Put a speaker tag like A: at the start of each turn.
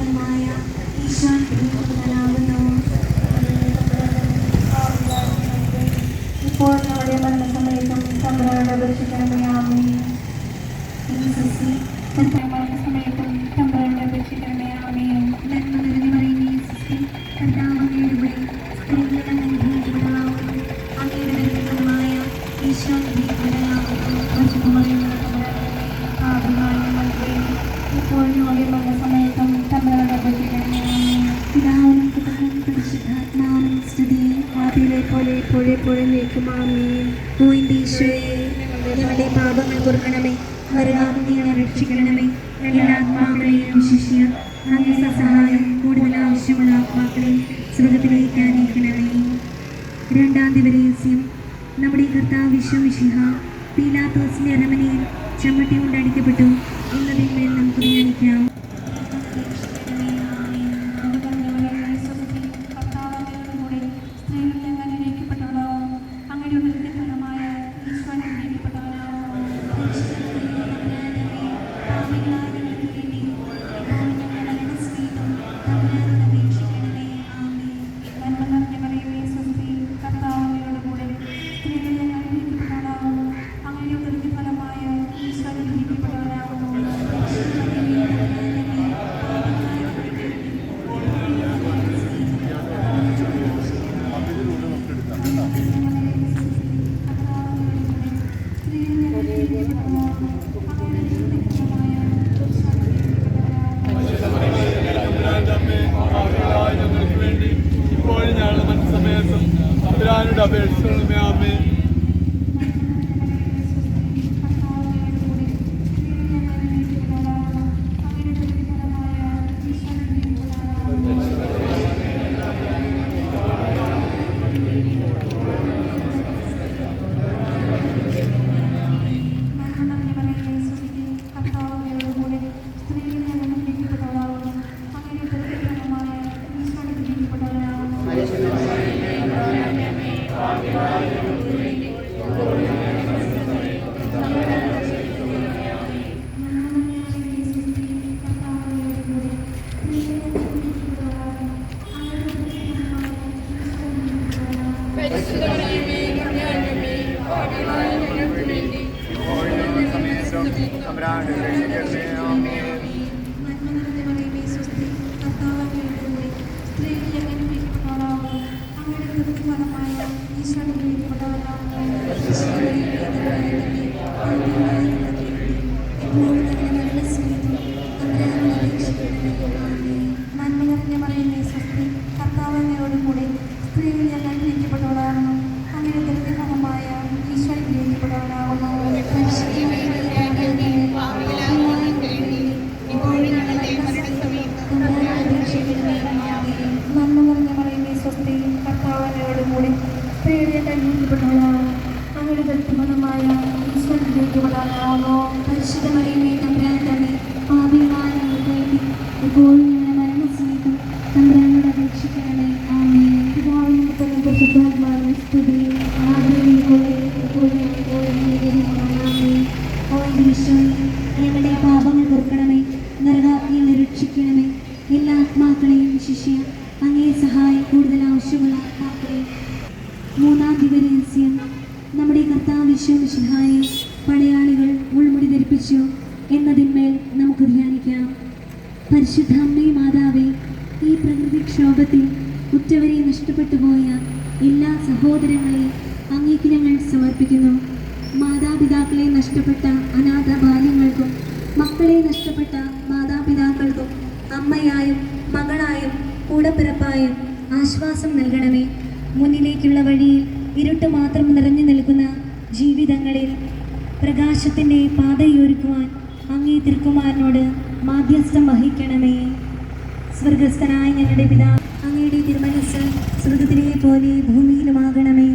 A: ഫലമായ ഈശോ അനുഗ്രഹിക്കപ്പെട്ടവനാകുന്നു. ഇപ്പോൾ നമ്മുടെ മരണസമയത്തും തമ്പുരാനോട് അപേക്ഷിക്കണമേ. ആമേൻ. സമയത്തും തമ്പുരാനോട് അപേക്ഷിക്കണമേ. ആമേൻ. നന്മ നിറഞ്ഞ മറിയമേ യേശുവേ, കർത്താവ് അങ്ങയുടെ കൂടെ സ്ത്രീകളിൽ അങ്ങ് അനുഗ്രഹിക്കപ്പെട്ടവളാകുന്നു. അങ്ങയുടെ ഫലമായ ഈശോ അനുഗ്രഹിക്കപ്പെട്ടവനാകുന്നു. പരിശുദ്ധമറിയമേ തമ്പുരാന്റെ പാപികളായ ഞങ്ങൾക്ക് വേണ്ടി ഇപ്പോൾ ഞങ്ങളുടെ മരണസമയത്തും തമ്പുരാനോട് അപേക്ഷിക്കണമേ. ആമേൻ. പിതാവിനും പുത്രനും പരിശുദ്ധാത്മാവിനും സ്തുതി, ആദിയിലെ പോലെ എപ്പോഴെപ്പോഴും ആമേൻ. ഓ എൻ്റെ ഈശോയെ, ഞങ്ങളുടെ പാപങ്ങൾ പൊറുക്കണമേ, നരകാഗ്നിയെ രക്ഷിക്കണമേ. എല്ലാ ആത്മാക്കളെയും വിശിഷ്യ അങ്ങേ സഹായം കൂടുതൽ ആവശ്യമുള്ള ആത്മാക്കളെ സ്വർഗ്ഗത്തിലേക്ക് അനയിക്കണമേ. രണ്ടാം ദിവരഹസ്യം. നമ്മുടെ കർത്താവ് ഈശോ മിശിഹ പീലാത്തോസിന്റെ അരമനയിൽ ചമ്മട്ടി കൊണ്ട് അടിക്കപ്പെട്ടു എന്നതിന്മേൽ നമുക്ക് ധ്യാനിക്കാം.
B: അപേക്ഷിക്കണമേ. ആമേൻ.
A: ഞങ്ങളുടെ പാപങ്ങൾ പൊറുക്കണമേ, നരകാഗ്നിയെ രക്ഷിക്കണമേ. എല്ലാ ആത്മാക്കളെയും വിശിഷ്യ അങ്ങേ സഹായം കൂടുതൽ ആവശ്യമുള്ള ആത്മാക്കളെ. മൂന്നാം ദിവരഹസ്യം. നമ്മുടെ കർത്താവ് ഈശോ മിശിഹായെ പടയാളികൾ മുൾമുടി ധരിപ്പിച്ചു എന്നതിന്മേൽ നമുക്ക് ധ്യാനിക്കാം. പരിശുദ്ധ അമ്മേ മാതാവേ, ഈ പ്രകൃതിക്ഷോഭത്തിൽ ഉറ്റവരെ നഷ്ടപ്പെട്ടു പോയ എല്ലാ സഹോദരങ്ങളെയും അങ്ങേക്ക് ഞങ്ങൾ സമർപ്പിക്കുന്നു. മാതാപിതാക്കളെ നഷ്ടപ്പെട്ട അനാഥ ബാല്യങ്ങൾക്കും മക്കളെ നഷ്ടപ്പെട്ട മാതാപിതാക്കൾക്കും അമ്മയായും മകളായും കൂടപ്പിറപ്പായും ആശ്വാസം നൽകണമേ. മുന്നിലേക്കുള്ള വഴിയിൽ ഇരുട്ട് മാത്രം നിറഞ്ഞു നിൽക്കുന്ന ജീവിതങ്ങളിൽ പ്രകാശത്തിൻ്റെ പാതയൊരുക്കുവാൻ അങ്ങേ തിരുക്കുമാരനോട് മാധ്യസ്ഥം വഹിക്കണമേ. സ്വർഗസ്ഥനായ ഞങ്ങളുടെ പിതാവേ, അങ്ങയുടെ തിരുമനസ്സ് സ്വർഗത്തിലെ പോലെ ഭൂമിയിലുമാകണമേ.